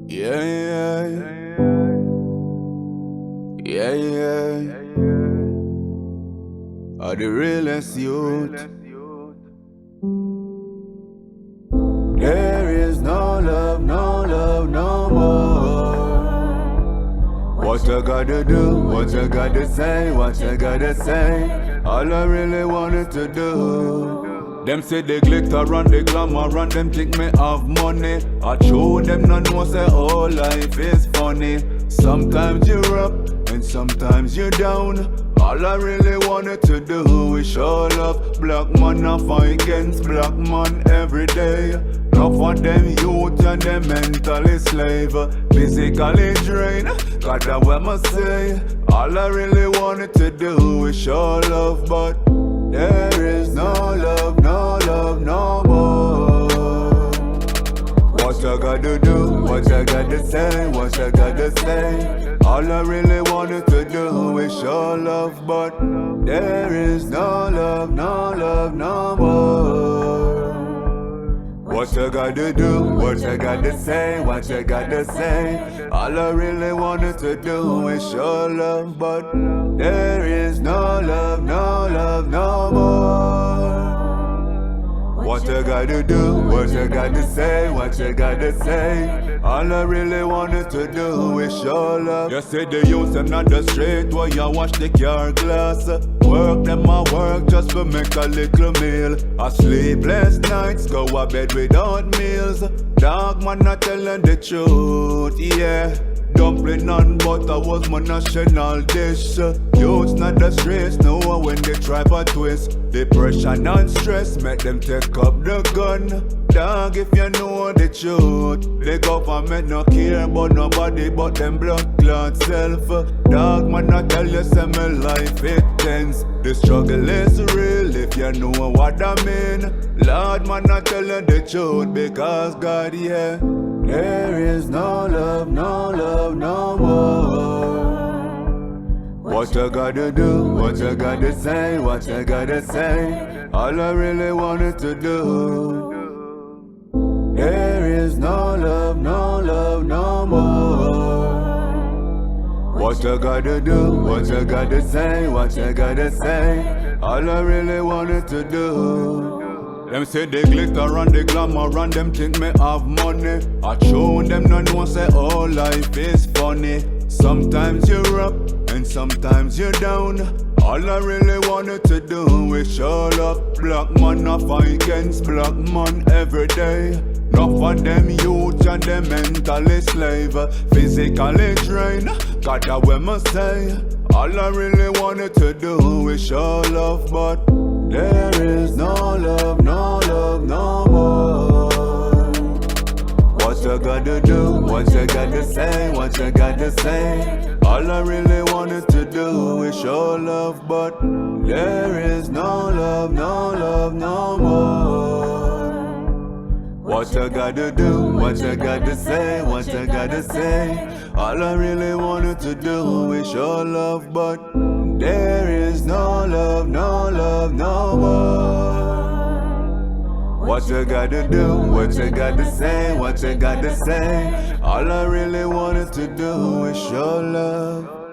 Yeah, yeah, yeah, yeah. Are the realest youth. There is no love, no love, no more. What you gotta do, what you gotta say, what you gotta say. All I really wanted to do. Them say they glitter and they glamour and them think me have money. I show them no know say all life is funny. Sometimes you're up and sometimes you're down. All I really wanted to do is show love. Black man I fight against black man every day. Enough of them youth and them mentally slave, physically drained. God that what I say. All I really wanted to do is show love, but there is no love, no love, no more. What you gotta do, what you gotta say, what you gotta say. All I really wanted to do is show love, but there is no love, no love, no more. What you gotta do, what you gotta say, what you gotta say. All I really wanted to do is show love, but there is no love, no love, no more. What you gotta do, what you gotta say, what you gotta say. All I really wanted to do is show love. You say the youth them not the straight while you wash the car glass. Work them a work just to make a little meal. A sleepless nights, go a bed without meals. Dog man not telling the truth, yeah. Dumpling and butter was my national dish. Youths not the stress, no when they try for twist. Depression and stress make them take up the gun. Dog, if you know the truth, the government no care about nobody but them blood clot self. Dog, man, I tell you, say my life it tense. The struggle is real if you know what I mean. Lord, man, I tell you the truth because God, yeah. There is no love, no love, no more. What you gotta do, what you gotta say, what you gotta say. All I really wanted to do. There is no love, no love, no more. What you gotta do, what you gotta say, what you gotta say. All I really wanted to do. Them say they glitter and they glamour and them think me have money. I show them no know say all life is funny. Sometimes you're up and sometimes you're down. All I really wanted to do is show love. Black man I fight against black man every day. Enough of them youth and them mentally slave, physically drained. God that what I say. All I really wanted to do is show love, but there is no love, no love, no more. What you gotta do, what you gotta say, what you gotta say. All I really wanted to do is show love, but there is no love, no love, no more. What you gotta do, what you gotta say, what you gotta say. All I really wanted to do is show love, but there is no love, no love, no more. What you gotta do, what you gotta say, what you gotta say. All I really wanted to do is show love.